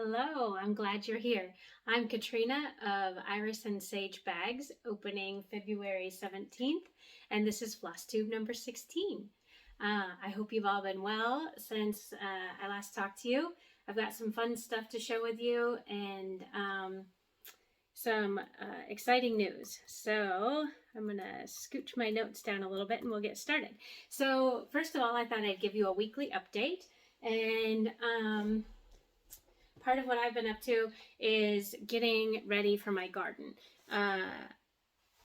Hello, I'm glad you're here. I'm Katrina of irisandsagebags, opening February 17th, and this is FlossTube number 16. I hope you've all been well since I last talked to you. I've got some fun stuff to share with you and some exciting news. So I'm going to scooch my notes down a little bit and we'll get started. So first of all, I thought I'd give you a weekly update, and part of what I've been up to is getting ready for my garden.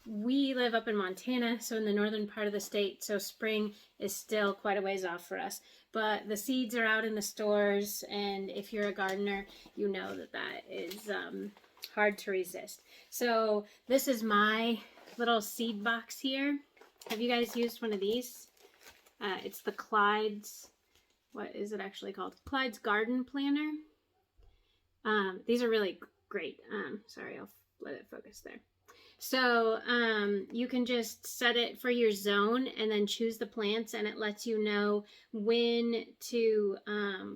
We live up in Montana, so in the northern part of the state, so spring is still quite a ways off for us. But the seeds are out in the stores, and if you're a gardener, you know that that is hard to resist. So this is my little seed box here. Have you guys used one of these? It's the Clyde's, what is it actually called? Clyde's Garden Planner. These are really great. Sorry, I'll let it focus there. So you can just set it for your zone and then choose the plants, and it lets you know when to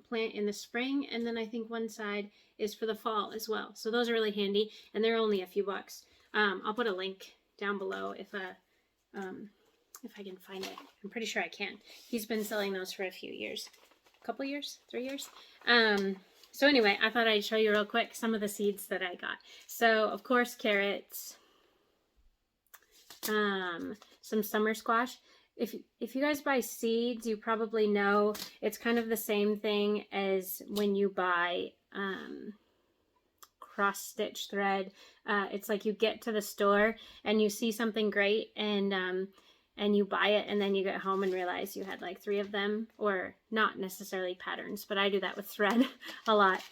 plant in the spring, and then I think one side is for the fall as well. So those are really handy, and they're only a few bucks. I'll put a link down below if I can find it. I'm pretty sure I can. He's been selling those for a few years. A couple years? 3 years? So anyway, I thought I'd show you real quick some of the seeds that I got. So, of course, carrots, some summer squash. If you guys buy seeds, you probably know it's kind of the same thing as when you buy cross-stitch thread. It's like you get to the store and you see something great and you buy it, and then you get home and realize you had like 3 of them, or not necessarily patterns, but I do that with thread a lot.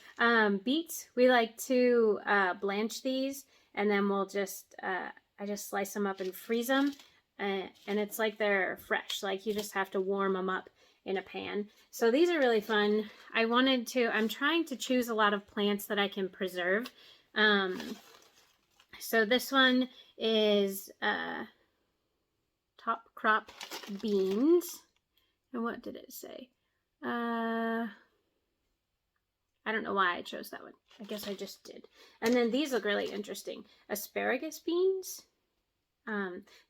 Beets, we like to blanch these, and then we'll just, I just slice them up and freeze them, and it's like they're fresh, like you just have to warm them up in a pan. So these are really fun. I'm trying to choose a lot of plants that I can preserve. So this one is, top crop beans. And what did it say? I don't know why I chose that one. I guess I just did. And then these look really interesting. Asparagus beans.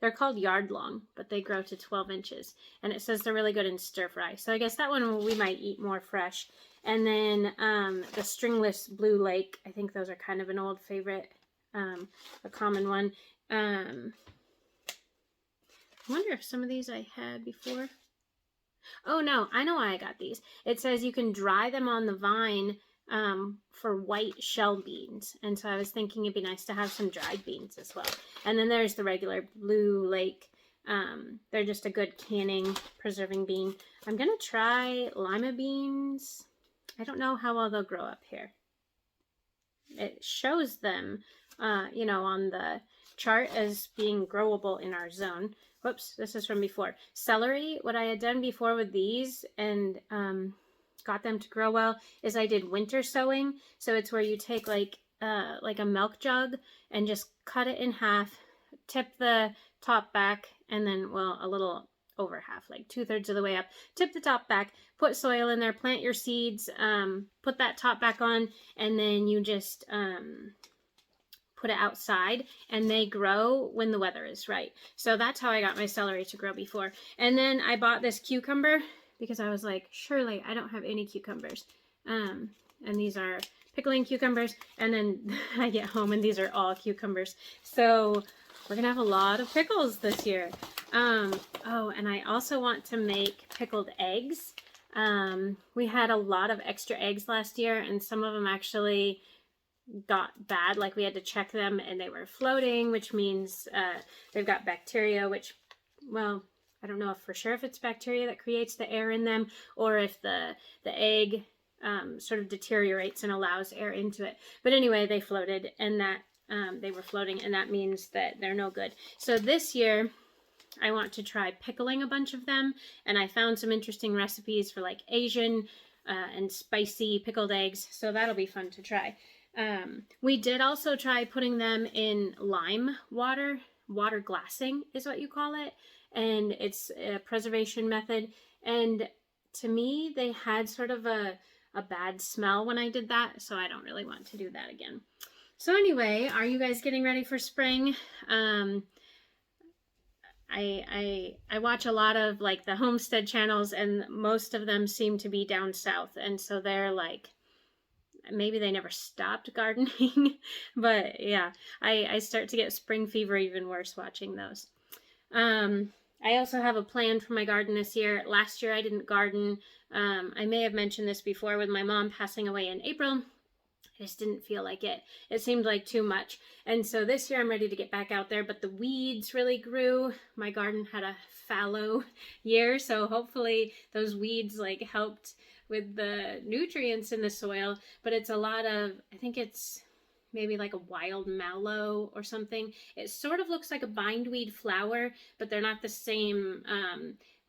They're called yard long, but they grow to 12 inches. And it says they're really good in stir fry. So I guess that one we might eat more fresh. And then the stringless blue lake. I think those are kind of an old favorite, a common one. I wonder if some of these I had before. Oh no, I know why I got these. It says you can dry them on the vine for white shell beans. And so I was thinking it'd be nice to have some dried beans as well. And then there's the regular blue lake. They're just a good canning, preserving bean. I'm going to try lima beans. I don't know how well they'll grow up here. It shows them, you know, on the chart as being growable in our zone. Whoops, this is from before. Celery, what I had done before with these and got them to grow well is I did winter sowing. So it's where you take like a milk jug and just cut it in half, tip the top back, and then, well, a little over half, like 2/3 of the way up, tip the top back, put soil in there, plant your seeds, put that top back on, and then you just put it outside, and they grow when the weather is right. So that's how I got my celery to grow before. And then I bought this cucumber because I was like, surely I don't have any cucumbers. And these are pickling cucumbers. And then I get home and these are all cucumbers. So we're gonna have a lot of pickles this year. Oh, and I also want to make pickled eggs. We had a lot of extra eggs last year, and some of them actually got bad, like we had to check them and they were floating, which means they've got bacteria, which, well, I don't know if for sure if it's bacteria that creates the air in them or if the egg sort of deteriorates and allows air into it. But anyway, they floated, and that they were floating, and that means that they're no good. So this year I want to try pickling a bunch of them, and I found some interesting recipes for like Asian and spicy pickled eggs, so that'll be fun to try. We did also try putting them in lime water. Water glassing is what you call it. And it's a preservation method. And to me, they had sort of a a bad smell when I did that, so I don't really want to do that again. So anyway, are you guys getting ready for spring? I watch a lot of like the homestead channels, and most of them seem to be down south, and so they're like, maybe they never stopped gardening, but yeah, I start to get spring fever even worse watching those. I also have a plan for my garden this year. Last year I didn't garden. I may have mentioned this before with my mom passing away in April. I just didn't feel like it. It seemed like too much. And so this year I'm ready to get back out there, but the weeds really grew. My garden had a fallow year, so hopefully those weeds like helped with the nutrients in the soil, but it's a lot of, I think it's maybe like a wild mallow or something. It sort of looks like a bindweed flower, but they're not the same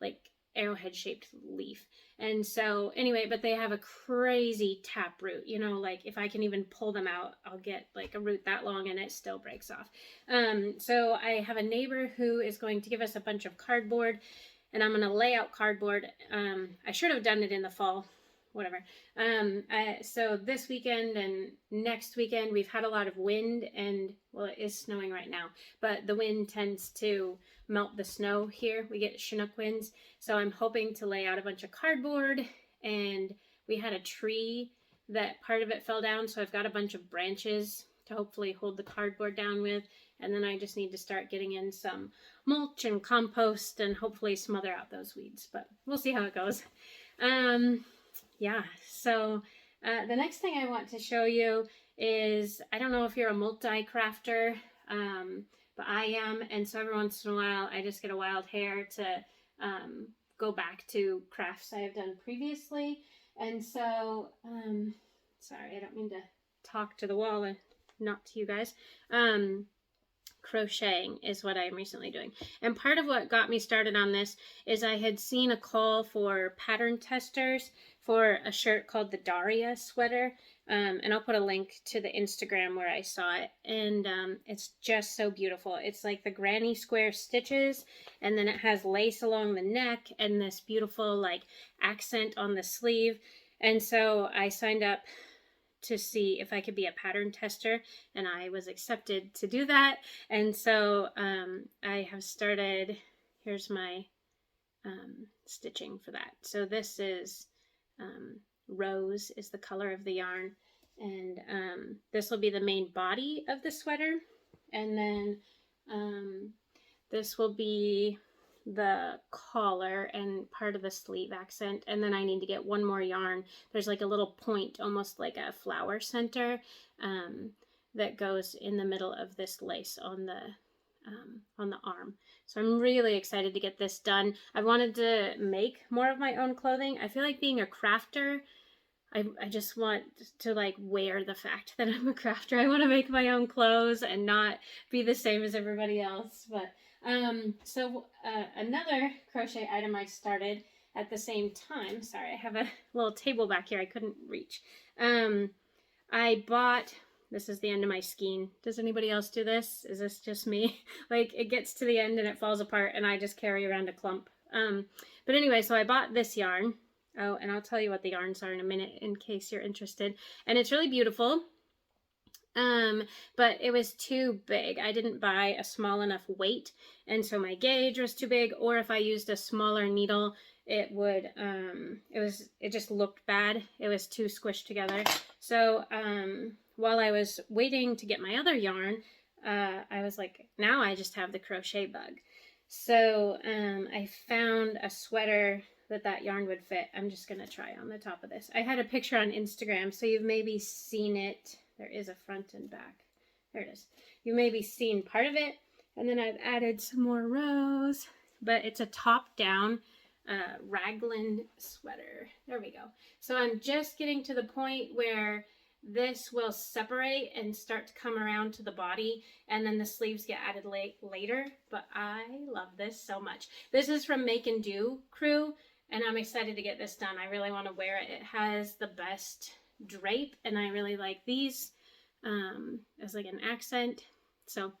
like arrowhead shaped leaf. And so anyway, but they have a crazy tap root, you know, like if I can even pull them out, I'll get like a root that long and it still breaks off. So I have a neighbor who is going to give us a bunch of cardboard, and I'm going to lay out cardboard. I should have done it in the fall, whatever. So this weekend and next weekend, we've had a lot of wind, and well, it is snowing right now, but the wind tends to melt the snow here. We get Chinook winds. So I'm hoping to lay out a bunch of cardboard, and we had a tree that part of it fell down. So I've got a bunch of branches to hopefully hold the cardboard down with. And then I just need to start getting in some mulch and compost and hopefully smother out those weeds, but we'll see how it goes. Yeah, so the next thing I want to show you is, I don't know if you're a multi-crafter, but I am, and so every once in a while I just get a wild hair to go back to crafts I have done previously. And so, sorry, I don't mean to talk to the wall and not to you guys. Crocheting is what I'm recently doing. And part of what got me started on this is I had seen a call for pattern testers for a shirt called the Daria sweater. And I'll put a link to the Instagram where I saw it. And it's just so beautiful. It's like the granny square stitches, and then it has lace along the neck and this beautiful like accent on the sleeve. And so I signed up to see if I could be a pattern tester, and I was accepted to do that. And so I have started, here's my stitching for that. So this is rose is the color of the yarn, and this will be the main body of the sweater, and then this will be the collar and part of the sleeve accent. And then I need to get one more yarn. There's like a little point, almost like a flower center, that goes in the middle of this lace on the arm. So I'm really excited to get this done. I wanted to make more of my own clothing. I feel like being a crafter, I just want to like wear the fact that I'm a crafter. I want to make my own clothes and not be the same as everybody else. But another crochet item I started at the same time. Sorry, I have a little table back here I couldn't reach. I bought, this is the end of my skein. Does anybody else do this? Is this just me? Like it gets to the end and it falls apart and I just carry around a clump. But anyway, so I bought this yarn. Oh, and I'll tell you what the yarns are in a minute in case you're interested. And it's really beautiful. But it was too big. I didn't buy a small enough weight, and so my gauge was too big, or if I used a smaller needle, it would, it just looked bad. It was too squished together. So, while I was waiting to get my other yarn, I was like, now I just have the crochet bug. So, I found a sweater that yarn would fit. I'm just going to try on the top of this. I had a picture on Instagram, so you've maybe seen it. There is a front and back. There it is. You maybe seen part of it, and then I've added some more rows, but it's a top-down raglan sweater. There we go. So I'm just getting to the point where this will separate and start to come around to the body, and then the sleeves get added later, but I love this so much. This is from Make and Do Crew, and I'm excited to get this done. I really want to wear it. It has the best drape, and I really like these as like an accent. So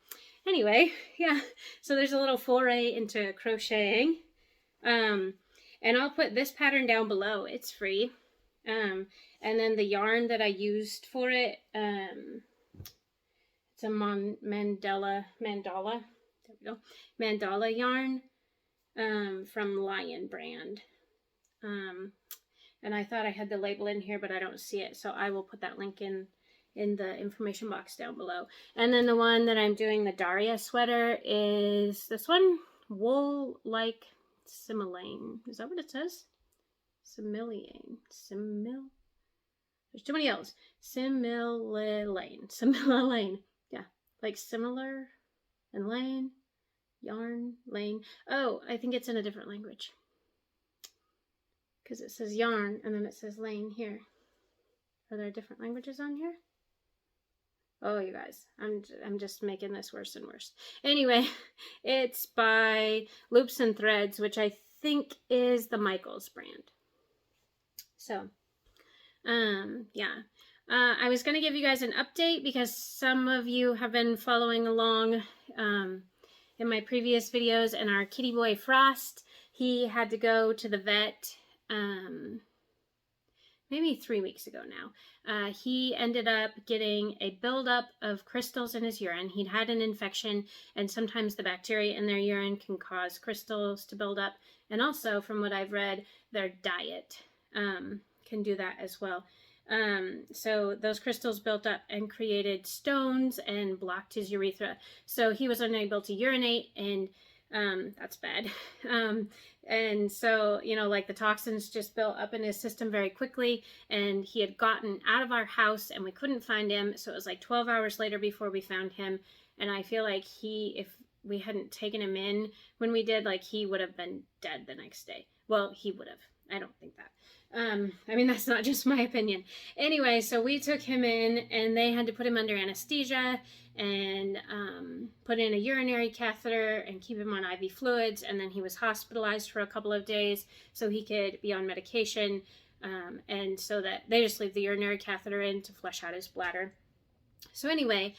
anyway, yeah, so there's a little foray into crocheting, and I'll put this pattern down below. It's free. And then the yarn that I used for it, it's a mandala, there we go, mandala yarn, from Lion brand. And I thought I had the label in here, but I don't see it, so I will put that link in the information box down below. And then the one that I'm doing the Daria sweater is this one, Wool Like Similane. Is that what it says? Similane. There's too many L's. Similane. Yeah, like similar and lane, yarn, lane. Oh, I think it's in a different language, because it says yarn and then it says lane here. Are there different languages on here? Oh, you guys, I'm just making this worse and worse. Anyway, it's by Loops and Threads, which I think is the Michaels brand. So, yeah. I was going to give you guys an update because some of you have been following along in my previous videos, and our kitty boy Frost, he had to go to the vet maybe 3 weeks ago now. He ended up getting a buildup of crystals in his urine. He'd had an infection, and sometimes the bacteria in their urine can cause crystals to build up. And also, from what I've read, their diet can do that as well. So those crystals built up and created stones and blocked his urethra. So he was unable to urinate, and that's bad. And so, you know, like the toxins just built up in his system very quickly, and he had gotten out of our house and we couldn't find him. So it was like 12 hours later before we found him. And I feel like if we hadn't taken him in when we did, like, he would have been dead the next day. Well, he would have. I don't think that. I mean, that's not just my opinion. Anyway, so we took him in, and they had to put him under anesthesia and put in a urinary catheter and keep him on IV fluids. And then he was hospitalized for a couple of days so he could be on medication. And so that they just leave the urinary catheter in to flush out his bladder. So anyway,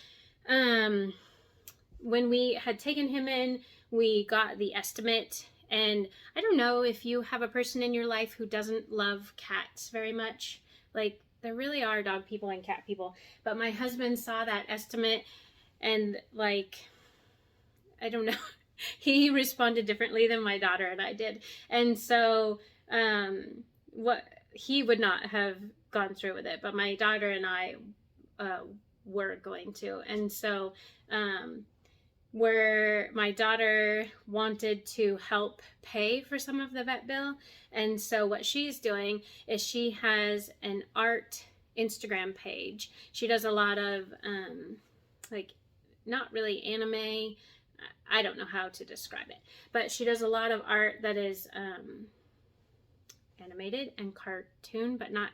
when we had taken him in, we got the estimate. And I don't know if you have a person in your life who doesn't love cats very much. Like, there really are dog people and cat people. But my husband saw that estimate, and, like, I don't know. He responded differently than my daughter and I did. And so he would not have gone through with it, but my daughter and I were going to. And so where my daughter wanted to help pay for some of the vet bill. And so what she's doing is she has an art Instagram page. She does a lot of, like, not really anime. I don't know how to describe it, but she does a lot of art that is animated and cartoon, but not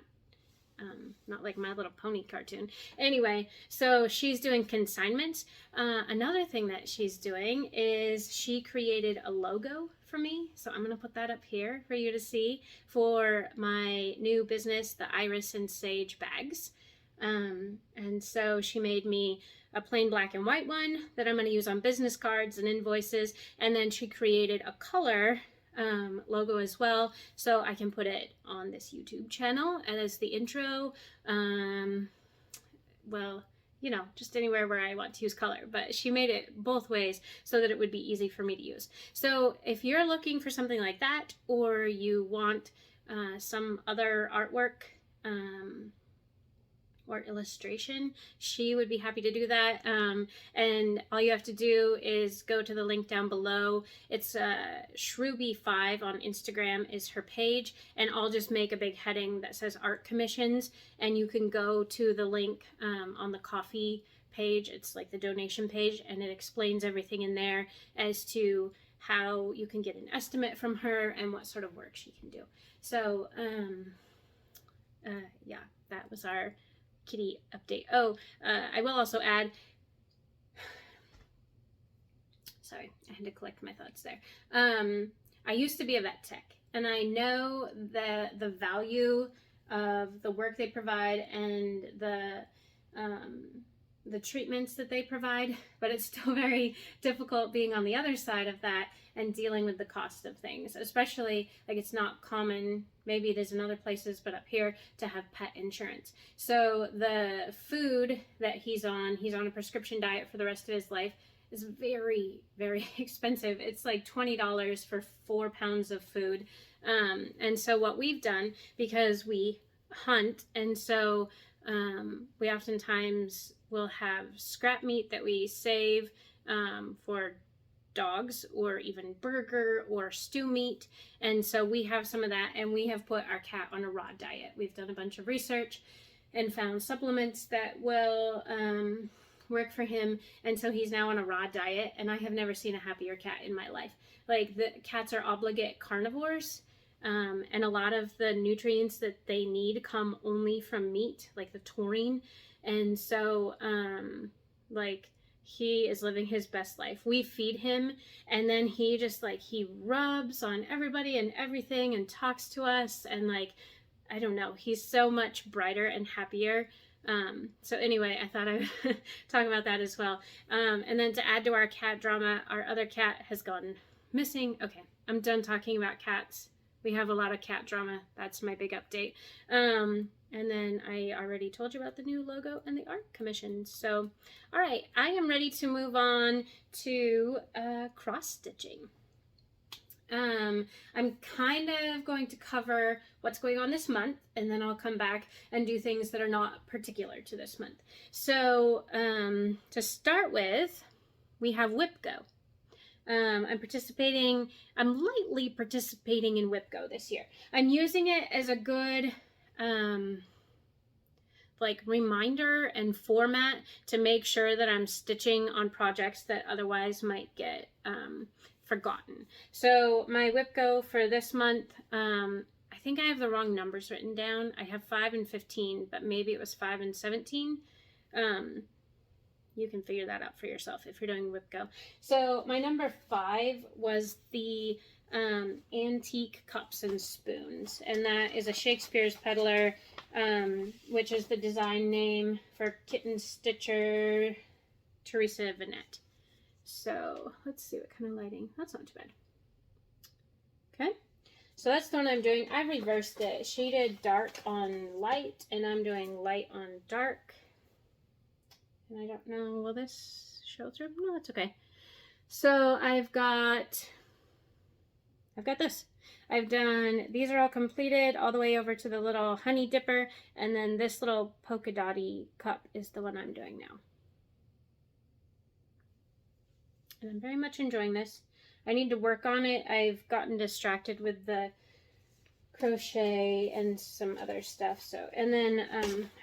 like My Little Pony cartoon. Anyway, so she's doing consignments. Another thing that she's doing is she created a logo for me. So I'm going to put that up here for you to see for my new business, the Iris and Sage Bags. And so she made me a plain black and white one that I'm going to use on business cards and invoices. And then she created a color logo as well, so I can put it on this YouTube channel as the intro. Well, you know, just anywhere where I want to use color, but she made it both ways so that it would be easy for me to use. So if you're looking for something like that, or you want some other artwork or illustration, she would be happy to do that. And all you have to do is go to the link down below. It's Shruby5 on Instagram is her page, and I'll just make a big heading that says art commissions, and you can go to the link on the coffee page. It's like the donation page, and it explains everything in there as to how you can get an estimate from her and what sort of work she can do. So yeah, that was our kitty update. Oh, I will also add, sorry, I had to collect my thoughts there. I used to be a vet tech, and I know the value of the work they provide and the the treatments that they provide, but it's still very difficult being on the other side of that and dealing with the cost of things, especially like it's not common, maybe it is in other places, but up here to have pet insurance. So the food that he's on a prescription diet for the rest of his life, is very, very expensive. It's like $20 for 4 pounds of food. And so what we've done, because we hunt, and so we oftentimes will have scrap meat that we save for dogs, or even burger or stew meat. And so we have some of that, and we have put our cat on a raw diet. We've done a bunch of research and found supplements that will work for him, and so he's now on a raw diet, and I have never seen a happier cat in my life. Like, the cats are obligate carnivores, and a lot of the nutrients that they need come only from meat, like the taurine. And so like, he is living his best life. We feed him, and then he just, like, he rubs on everybody and everything and talks to us, and like, I don't know, he's so much brighter and happier. So anyway, I thought I would talk about that as well. And then to add to our cat drama, our other cat has gone missing. Okay, I'm done talking about cats. We have a lot of cat drama. That's my big update. And then I already told you about the new logo and the art commission. So, all right, I am ready to move on to cross stitching. I'm kind of going to cover what's going on this month, and then I'll come back and do things that are not particular to this month. So to start with, we have Whip Go. I'm lightly participating in Whip Go this year. I'm using it as a good like reminder and format to make sure that I'm stitching on projects that otherwise might get forgotten. So my Whip Go for this month, I think I have the wrong numbers written down. I have 5 and 15, but maybe it was 5 and 17. You can figure that out for yourself if you're doing Whip Go. So my number 5 was the antique cups and spoons, and that is a Shakespeare's Peddler, which is the design name for kitten stitcher Teresa Vanette. So let's see what kind of lighting. That's not too bad. Okay, so that's the one I'm doing. I reversed it. She did dark on light, and I'm doing light on dark. And I don't know, will this show through? No, that's okay. So I've got this. I've done, these are all completed all the way over to the little honey dipper, and then this little polka dotty cup is the one I'm doing now. And I'm very much enjoying this. I need to work on it. I've gotten distracted with the crochet and some other stuff. So, and then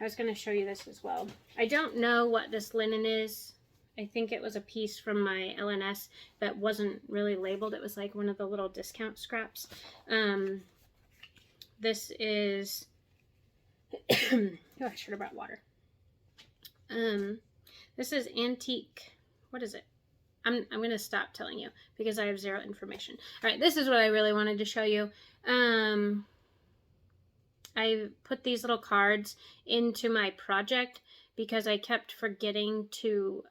I was going to show you this as well. I don't know what this linen is. I think it was a piece from my LNS that wasn't really labeled. It was like one of the little discount scraps. This is, oh, I should have brought water. This is antique, what is it? I'm going to stop telling you because I have zero information. All right, this is what I really wanted to show you. I put these little cards into my project because I kept forgetting to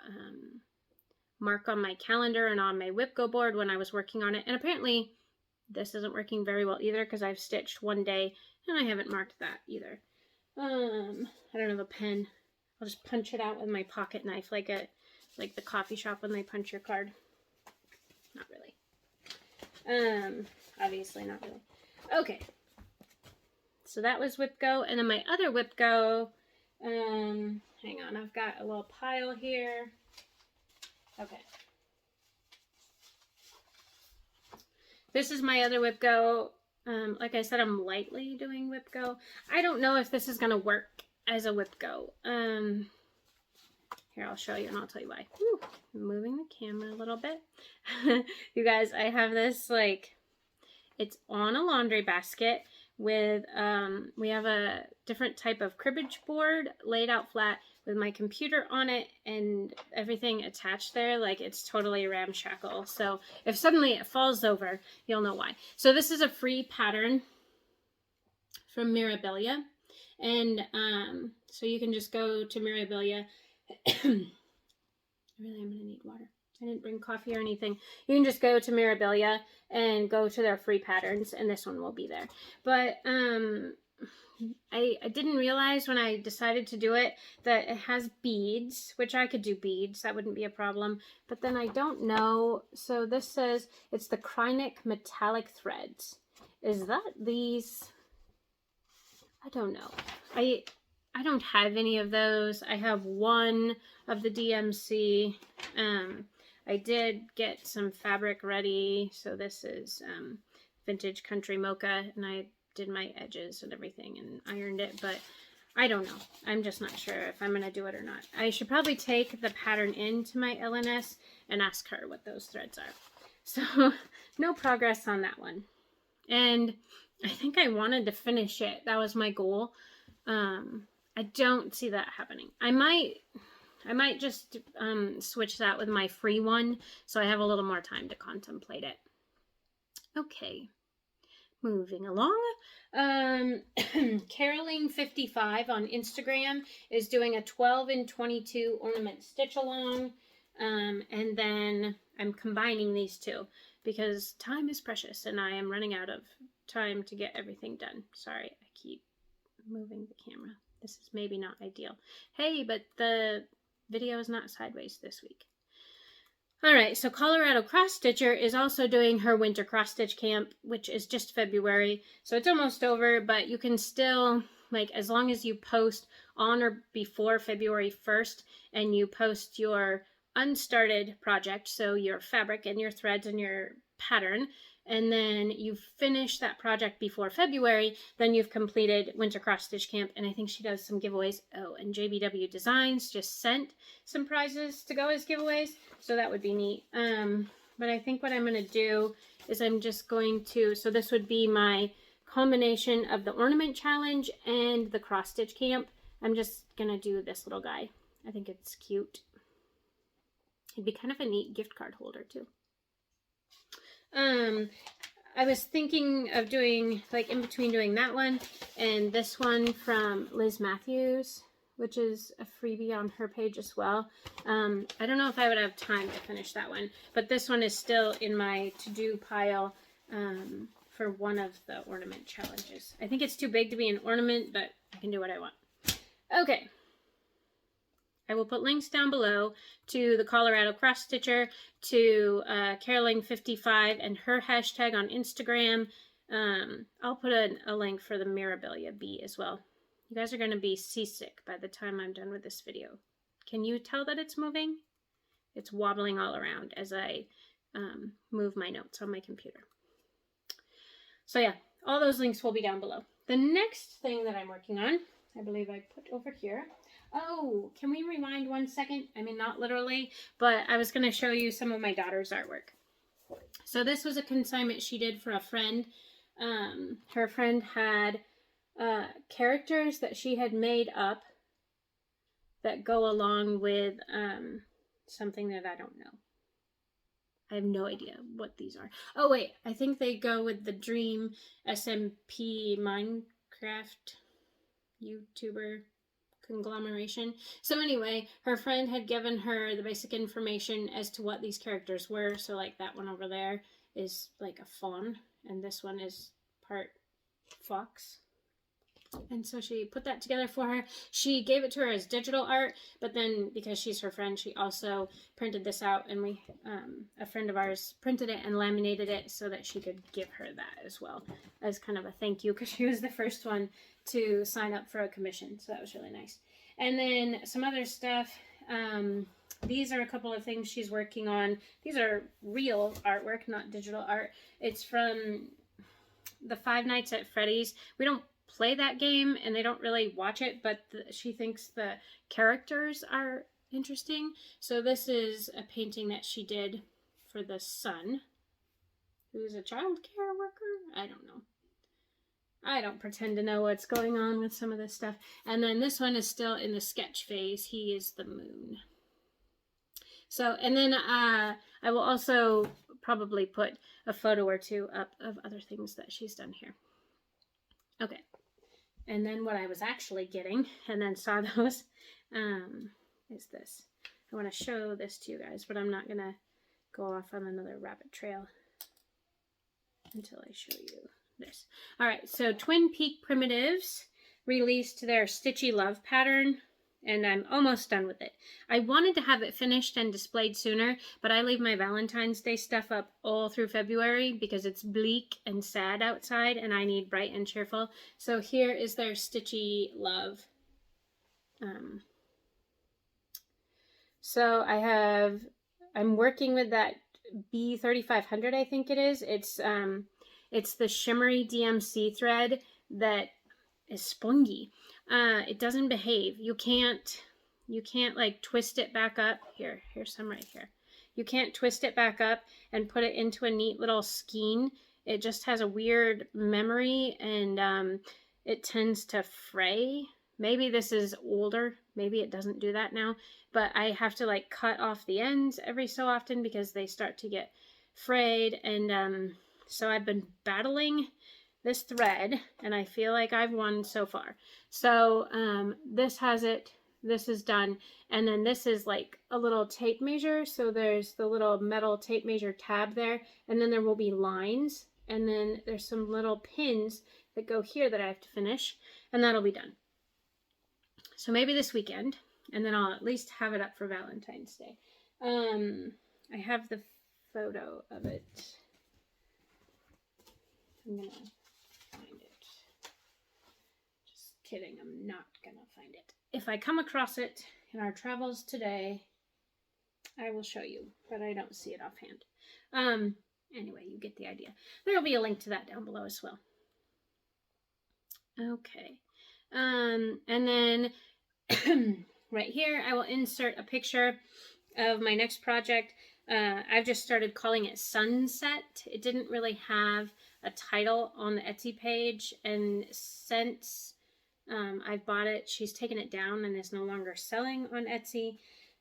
mark on my calendar and on my Whip Go board when I was working on it. And apparently this isn't working very well either because I've stitched one day and I haven't marked that either. I don't have a pen. I'll just punch it out with my pocket knife like the coffee shop when they punch your card. Not really. Obviously not really. Okay. So that was Whip Go. And then my other Whip Go, hang on, I've got a little pile here. Okay. This is my other Whip Go. Like I said, I'm lightly doing Whip Go. I don't know if this is going to work as a Whip Go. Here, I'll show you and I'll tell you why. Whew, I'm moving the camera a little bit. You guys, I have this, like, it's on a laundry basket with, we have a different type of cribbage board laid out flat with my computer on it and everything attached there. Like, it's totally ramshackle. So if suddenly it falls over, you'll know why. So this is a free pattern from Mirabilia. And so you can just go to Mirabilia I really am going to need water. I didn't bring coffee or anything. You can just go to Mirabilia and go to their free patterns, and this one will be there. But I didn't realize when I decided to do it that it has beads, which I could do beads. That wouldn't be a problem. But then I don't know. So this says it's the Crochet metallic threads. Is that these? I don't know. I don't have any of those. I have one of the DMC. I did get some fabric ready. So this is vintage country mocha, and I did my edges and everything and ironed it, but I don't know. I'm just not sure if I'm going to do it or not. I should probably take the pattern into my LNS and ask her what those threads are. So no progress on that one. And I think I wanted to finish it. That was my goal. I don't see that happening. I might just switch that with my free one, so I have a little more time to contemplate it. Okay, moving along. Caroling55 on Instagram is doing a 12 and 22 ornament stitch along, and then I'm combining these two because time is precious and I am running out of time to get everything done. Sorry, I keep moving the camera. This is maybe not ideal. Hey, but the video is not sideways this week. All right, so Colorado Cross Stitcher is also doing her winter cross stitch camp, which is just February. So it's almost over, but you can still, like, as long as you post on or before February 1st and you post your unstarted project, so your fabric and your threads and your pattern, and then you finish that project before February, then you've completed Winter Cross Stitch Camp, and I think she does some giveaways. Oh, and JBW Designs just sent some prizes to go as giveaways, so that would be neat. But I think what I'm going to do is I'm just going to, so this would be my combination of the Ornament Challenge and the Cross Stitch Camp. I'm just going to do this little guy. I think it's cute. It'd be kind of a neat gift card holder, too. I was thinking of doing, like, in between doing that one and this one from Liz Matthews, which is a freebie on her page as well. I don't know if I would have time to finish that one, but this one is still in my to-do pile for one of the ornament challenges. I think it's too big to be an ornament, but I can do what I want. Okay. I will put links down below to the Colorado Cross Stitcher, to Caroling55 and her hashtag on Instagram. I'll put a link for the Mirabilia bee as well. You guys are going to be seasick by the time I'm done with this video. Can you tell that it's moving? It's wobbling all around as I move my notes on my computer. So yeah, all those links will be down below. The next thing that I'm working on, I believe I put over here. Oh, can we rewind 1 second? I mean, not literally, but I was going to show you some of my daughter's artwork. So this was a consignment she did for a friend. Her friend had characters that she had made up that go along with something that I don't know. I have no idea what these are. Oh, wait, I think they go with the Dream SMP Minecraft YouTuber conglomeration. So anyway, her friend had given her the basic information as to what these characters were. So like that one over there is like a fawn, and this one is part fox. And so she put that together for her. She gave it to her as digital art, but then because she's her friend, she also printed this out, and we, a friend of ours printed it and laminated it so that she could give her that as well as kind of a thank you, because she was the first one to sign up for a commission. So that was really nice. And then some other stuff. These are a couple of things she's working on. These are real artwork, not digital art. It's from the Five Nights at Freddy's. We don't play that game and they don't really watch it, but she thinks the characters are interesting. So this is a painting that she did for the son, who's a child care worker. I don't know. I don't pretend to know what's going on with some of this stuff. And then this one is still in the sketch phase. He is the moon. So, and then I will also probably put a photo or two up of other things that she's done here. Okay. And then what I was actually getting, and then saw those, is this. I want to show this to you guys, but I'm not going to go off on another rabbit trail until I show you this. All right, so Twin Peak Primitives released their Stitchy Love pattern, and I'm almost done with it. I wanted to have it finished and displayed sooner, but I leave my Valentine's Day stuff up all through February because it's bleak and sad outside, and I need bright and cheerful. So here is their Stitchy Love. So I'm working with that B3500, I think it is. It's the shimmery DMC thread that is spongy. It doesn't behave. You can't like twist it back up. Here's some right here. You can't twist it back up and put it into a neat little skein. It just has a weird memory, and it tends to fray. Maybe this is older. Maybe it doesn't do that now, but I have to like cut off the ends every so often because they start to get frayed. And so I've been battling this thread, and I feel like I've won so far. So this has it. This is done. And then this is like a little tape measure. So there's the little metal tape measure tab there, and then there will be lines, and then there's some little pins that go here that I have to finish, and that'll be done. So maybe this weekend, and then I'll at least have it up for Valentine's Day. I have the photo of it. I'm gonna find it. Just kidding, I'm not gonna find it. If I come across it in our travels today, I will show you, but I don't see it offhand. Anyway, you get the idea. There'll be a link to that down below as well. Okay. And then right here, I will insert a picture of my next project. I've just started calling it Sunset. It didn't really have a title on the Etsy page, and since I've bought it, she's taken it down and is no longer selling on Etsy.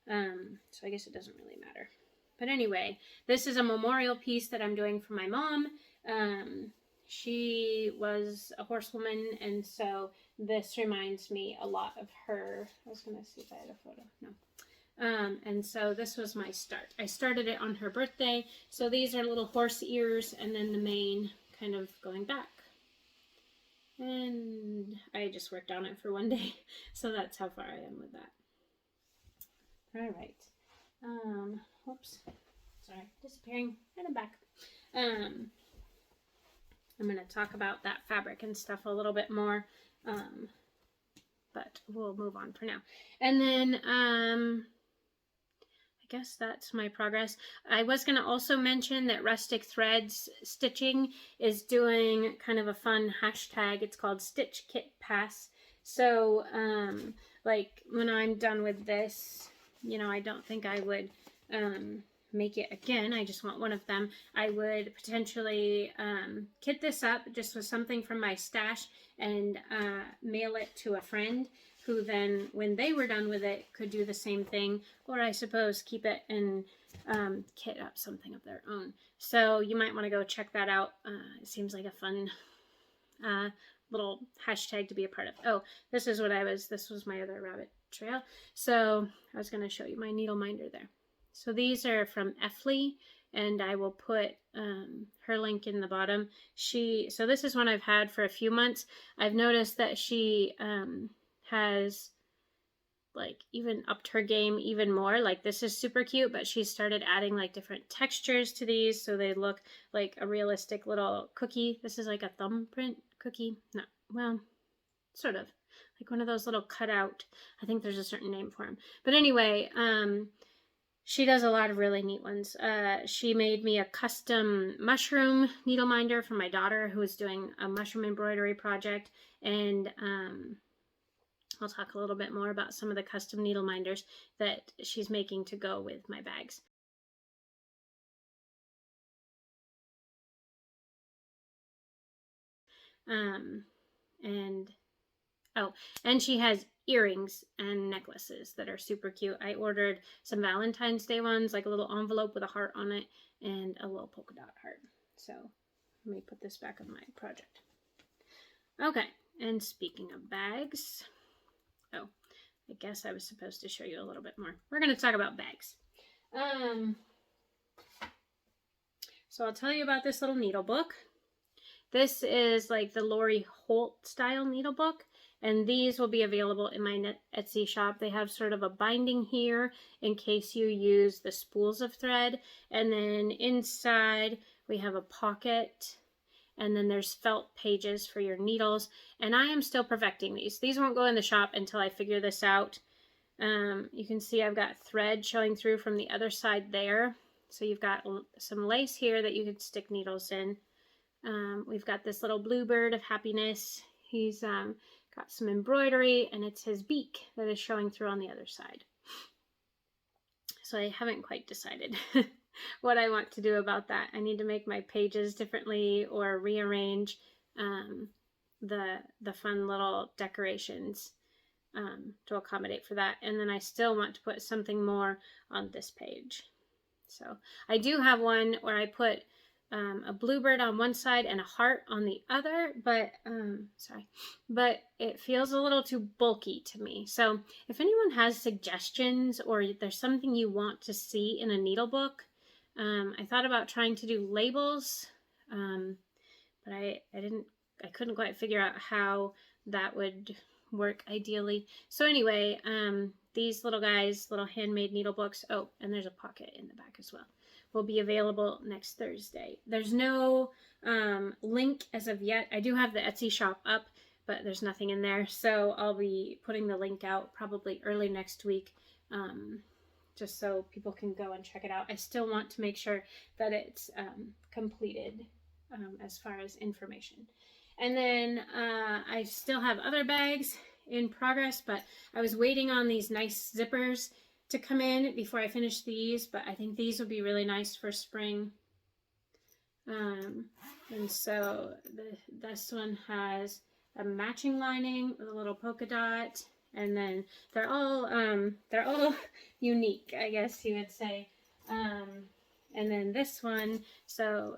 So I guess it doesn't really matter. But anyway, this is a memorial piece that I'm doing for my mom. She was a horsewoman, and so this reminds me a lot of her. I was going to see if I had a photo. No. And so this was my start. I started it on her birthday. So these are little horse ears, and then the mane kind of going back. And I just worked on it for one day. So that's how far I am with that. All right. Whoops. Sorry. Disappearing. And I'm back. I'm going to talk about that fabric and stuff a little bit more, but we'll move on for now. And then I guess that's my progress. I was going to also mention that Rustic Threads Stitching is doing kind of a fun hashtag. It's called Stitch Kit Pass. So like when I'm done with this, you know, I don't think I would make it again. I just want one of them. I would potentially kit this up just with something from my stash and mail it to a friend who then, when they were done with it, could do the same thing, or I suppose keep it and kit up something of their own. So you might want to go check that out. It seems like a fun little hashtag to be a part of. Oh, this is what this was my other rabbit trail. So I was going to show you my needle minder there. So these are from Effley, and I will put her link in the bottom. So this is one I've had for a few months. I've noticed that she has like even upped her game even more. Like this is super cute, but she started adding like different textures to these so they look like a realistic little cookie. This is like a thumbprint cookie. No, well, sort of like one of those little cutout. I think there's a certain name for them. But anyway, she does a lot of really neat ones. She made me a custom mushroom needle minder for my daughter who is doing a mushroom embroidery project. And I'll talk a little bit more about some of the custom needle minders that she's making to go with my bags. And she has earrings and necklaces that are super cute. I ordered some Valentine's Day ones, like a little envelope with a heart on it and a little polka dot heart. So let me put this back on my project. Okay, and speaking of bags, I guess I was supposed to show you a little bit more. We're going to talk about bags. So I'll tell you about this little needle book. This is like the Lori Holt style needle book, and these will be available in my Etsy shop. They have sort of a binding here in case you use the spools of thread, and then inside we have a pocket, and then there's felt pages for your needles, and I am still perfecting these. These won't go in the shop until I figure this out. You can see I've got thread showing through from the other side there, so you've got some lace here that you can stick needles in. We've got this little bluebird of happiness. He's got some embroidery, and it's his beak that is showing through on the other side. So I haven't quite decided what I want to do about that. I need to make my pages differently or rearrange the fun little decorations to accommodate for that. And then I still want to put something more on this page. So I do have one where I put a bluebird on one side and a heart on the other, but but it feels a little too bulky to me. So if anyone has suggestions, or there's something you want to see in a needle book, I thought about trying to do labels, but I couldn't quite figure out how that would work ideally. So anyway, these little guys, little handmade needle books, oh, and there's a pocket in the back as well, will be available next Thursday. There's no link as of yet. I do have the Etsy shop up, but there's nothing in there. So I'll be putting the link out probably early next week, just so people can go and check it out. I still want to make sure that it's completed as far as information. And then I still have other bags in progress, but I was waiting on these nice zippers to come in before I finish these, but I think these would be really nice for spring. And so this one has a matching lining with a little polka dot, and then they're all unique, I guess you would say. And then this one, so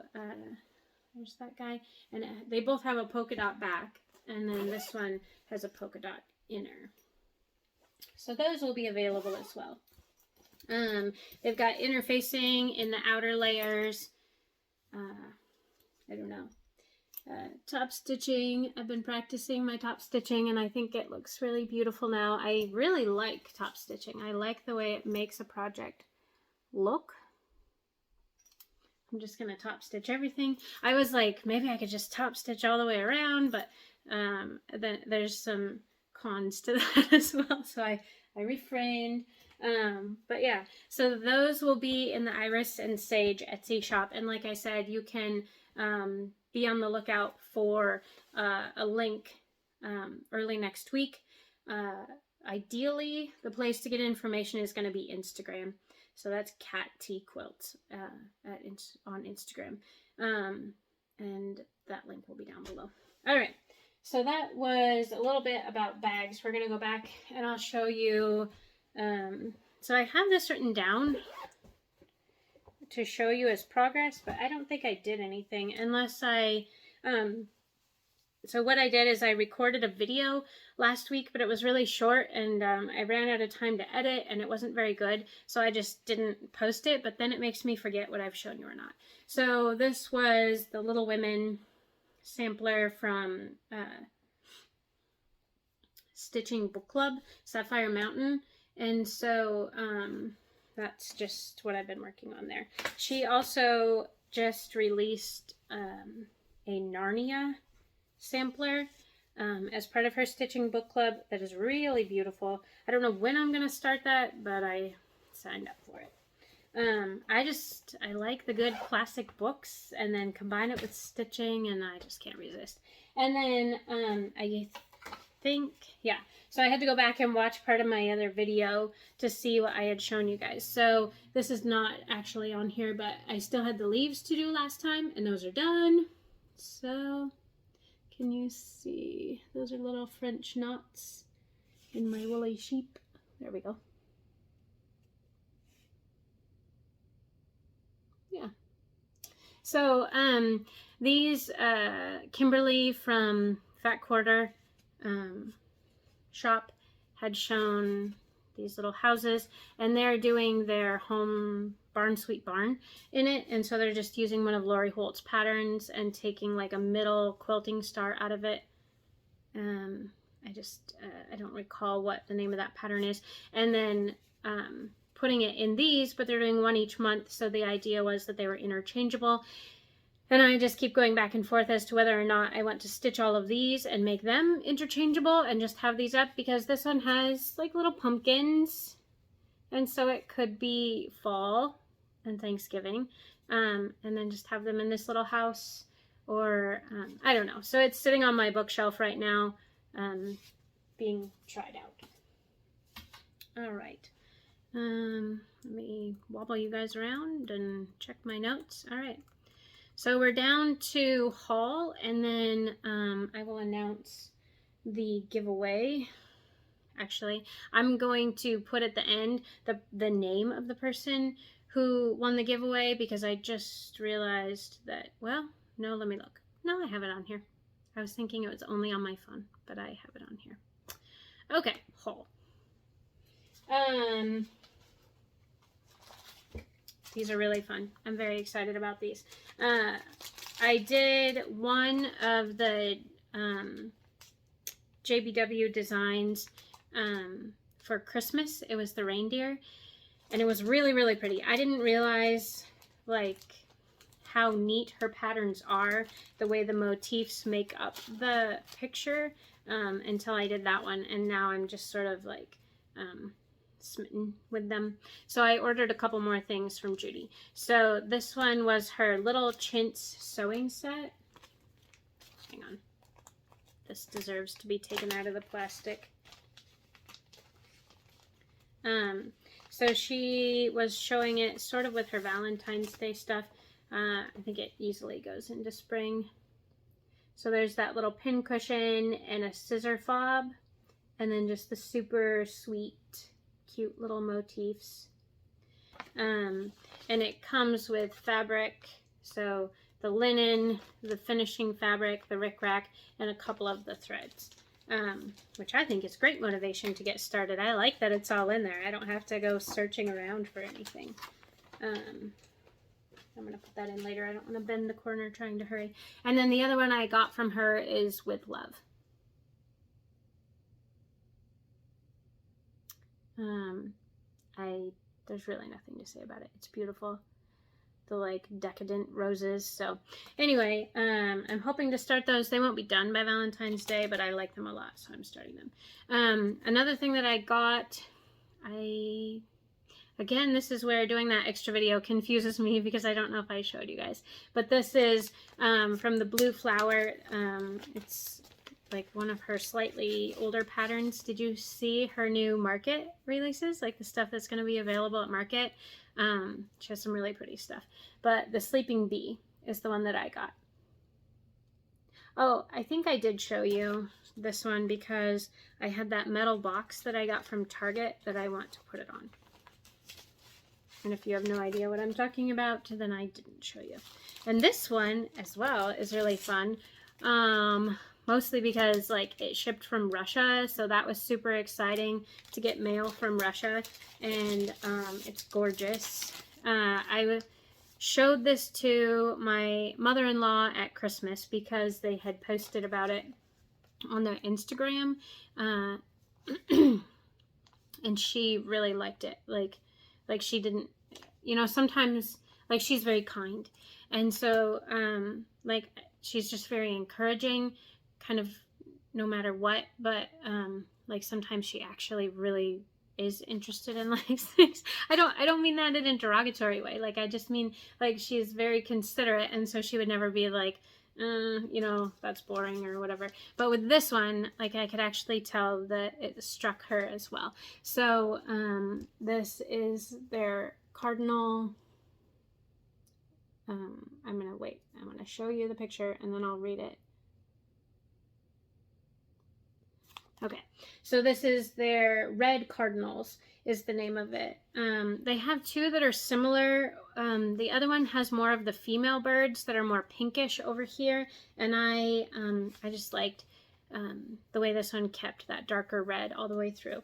there's that guy, and they both have a polka dot back, and then this one has a polka dot inner. So those will be available as well. They've got interfacing in the outer layers. I don't know. Top stitching. I've been practicing my top stitching, and I think it looks really beautiful now. I really like top stitching. I like the way it makes a project look. I'm just going to top stitch everything. I was like, maybe I could just top stitch all the way around, but then there's some cons to that as well, so I refrained. But yeah, so those will be in the Iris and Sage Etsy shop, and like I said, you can be on the lookout for a link early next week. Ideally, the place to get information is going to be Instagram. So that's Cat T Quilts on Instagram. And that link will be down below. All right. So that was a little bit about bags. We're going to go back and I'll show you. So I have this written down to show you as progress, but I don't think I did anything unless I... So what I did is I recorded a video last week, but it was really short, and I ran out of time to edit, and it wasn't very good, so I just didn't post it, but then it makes me forget what I've shown you or not. So this was the Little Women sampler from Stitching Book Club, Sapphire Mountain, and so that's just what I've been working on there. She also just released a Narnia sampler as part of her Stitching Book Club that is really beautiful. I don't know when I'm going to start that, but I signed up for it. I like the good classic books and then combine it with stitching, and I just can't resist. And then I think, yeah, so I had to go back and watch part of my other video to see what I had shown you guys. So this is not actually on here, but I still had the leaves to do last time, and those are done. So can you see? Those are little French knots in my woolly sheep. There we go. Yeah. So these Kimberly from Fat Quarter shop had shown these little houses, and they're doing their home barn sweet barn in it, and so they're just using one of Lori Holt's patterns and taking like a middle quilting star out of it. I don't recall what the name of that pattern is, and then putting it in these, but they're doing one each month, so the idea was that they were interchangeable. And I just keep going back and forth as to whether or not I want to stitch all of these and make them interchangeable and just have these up, because this one has like little pumpkins, and so it could be fall and Thanksgiving, and then just have them in this little house, or I don't know. So it's sitting on my bookshelf right now, being tried out. All right. Let me wobble you guys around and check my notes. All right. So we're down to haul, and then I will announce the giveaway. Actually, I'm going to put at the end the name of the person who won the giveaway, because I just realized that, well, no, let me look. No, I have it on here. I was thinking it was only on my phone, but I have it on here. Okay, haul. These are really fun. I'm very excited about these. I did one of the JBW designs for Christmas. It was the reindeer, and it was really, really pretty. I didn't realize like how neat her patterns are, the way the motifs make up the picture, until I did that one, and now I'm just sort of like smitten with them. So I ordered a couple more things from Judy. So this one was her little Chintz sewing set. Hang on. This deserves to be taken out of the plastic. So she was showing it sort of with her Valentine's Day stuff. I think it easily goes into spring. So there's that little pin cushion and a scissor fob, and then just the super sweet, cute little motifs. And it comes with fabric, so the linen, the finishing fabric, the rickrack, and a couple of the threads, which I think is great motivation to get started. I like that it's all in there. I don't have to go searching around for anything. I'm going to put that in later. I don't want to bend the corner trying to hurry. And then the other one I got from her is With Love. There's really nothing to say about it. It's beautiful. The like decadent roses. So anyway, I'm hoping to start those. They won't be done by Valentine's Day, but I like them a lot, so I'm starting them. Another thing that I got, again, this is where doing that extra video confuses me, because I don't know if I showed you guys. But this is from the Blue Flower. It's like one of her slightly older patterns. Did you see her new Market releases? Like the stuff that's going to be available at Market. She has some really pretty stuff. But the Sleeping Bee is the one that I got. Oh, I think I did show you this one, because I had that metal box that I got from Target that I want to put it on. And if you have no idea what I'm talking about, then I didn't show you. And this one as well is really fun. Mostly because like it shipped from Russia, so that was super exciting to get mail from Russia, and it's gorgeous. I showed this to my mother-in-law at Christmas because they had posted about it on their Instagram, and she really liked it. Like she didn't, you know, sometimes like she's very kind, and so like she's just very encouraging, kind of no matter what, but like sometimes she actually really is interested in like things. I don't mean that in an derogatory way. Like I just mean like she's very considerate, and so she would never be like, you know, that's boring or whatever. But with this one, like I could actually tell that it struck her as well. So this is their cardinal. I'm gonna show you the picture and then I'll read it. Okay, so this is their Red Cardinals is the name of it. They have two that are similar. The other one has more of the female birds that are more pinkish over here, and I just liked the way this one kept that darker red all the way through.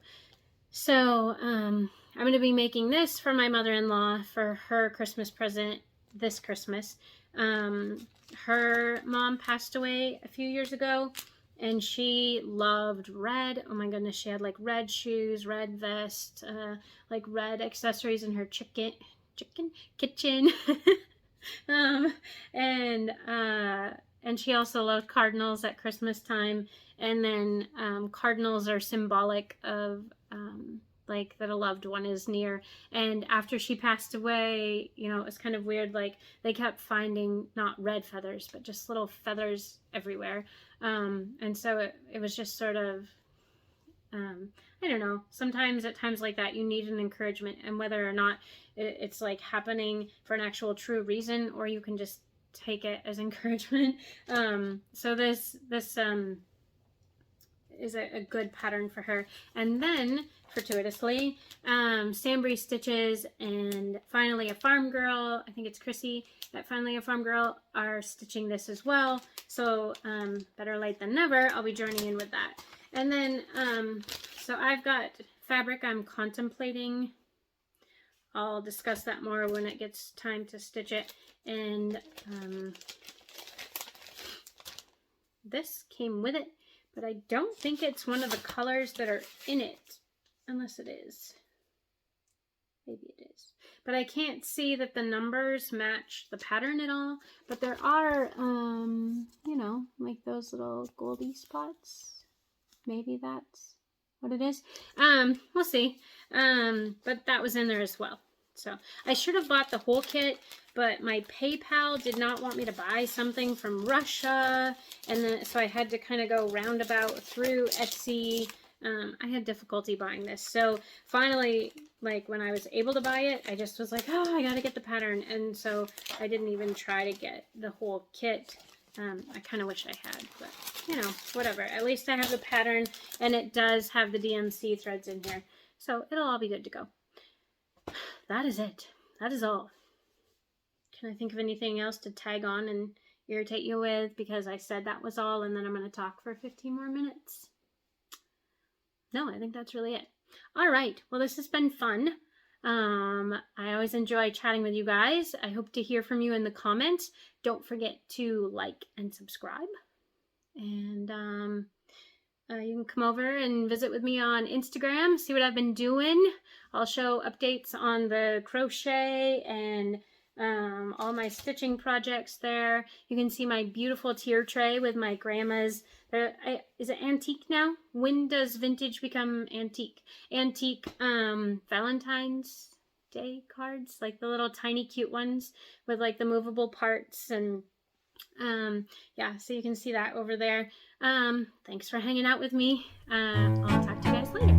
So I'm going to be making this for my mother-in-law for her Christmas present this Christmas. Her mom passed away a few years ago, and she loved red. Oh my goodness, she had like red shoes, red vest, like red accessories in her kitchen. And she also loved cardinals at Christmas time. And then cardinals are symbolic of like that a loved one is near. And after she passed away, you know, it was kind of weird. Like they kept finding not red feathers, but just little feathers everywhere. And so it was just sort of, I don't know, sometimes at times like that, you need an encouragement, and whether or not it's like happening for an actual true reason, or you can just take it as encouragement. So this is a good pattern for her. And then fortuitously, Sambry Stitches and Finally a Farm Girl, I think it's Chrissy at Finally a Farm Girl, are stitching this as well. So better late than never, I'll be joining in with that. And then so I've got fabric I'm contemplating. I'll discuss that more when it gets time to stitch it. And this came with it, but I don't think it's one of the colors that are in it, unless it is. Maybe it is. But I can't see that the numbers match the pattern at all. But there are, you know, like those little goldy spots. Maybe that's what it is. We'll see. But that was in there as well. So I should have bought the whole kit, but my PayPal did not want me to buy something from Russia, and then so I had to kind of go roundabout through Etsy. I had difficulty buying this, so finally, like when I was able to buy it, I just was like, oh, I gotta get the pattern, and so I didn't even try to get the whole kit. I kind of wish I had, but you know, whatever. At least I have the pattern, and it does have the DMC threads in here, so it'll all be good to go. That is it. That is all. Can I think of anything else to tag on and irritate you with? Because I said that was all, and then I'm going to talk for 15 more minutes. No, I think that's really it. All right. Well, this has been fun. I always enjoy chatting with you guys. I hope to hear from you in the comments. Don't forget to like and subscribe. And you can come over and visit with me on Instagram, see what I've been doing. I'll show updates on the crochet and all my stitching projects there. You can see my beautiful tier tray with my grandma's. Is it antique now? When does vintage become antique? Antique Valentine's Day cards, like the little tiny cute ones with like the movable parts, and yeah, so you can see that over there. Thanks for hanging out with me. I'll talk to you guys later.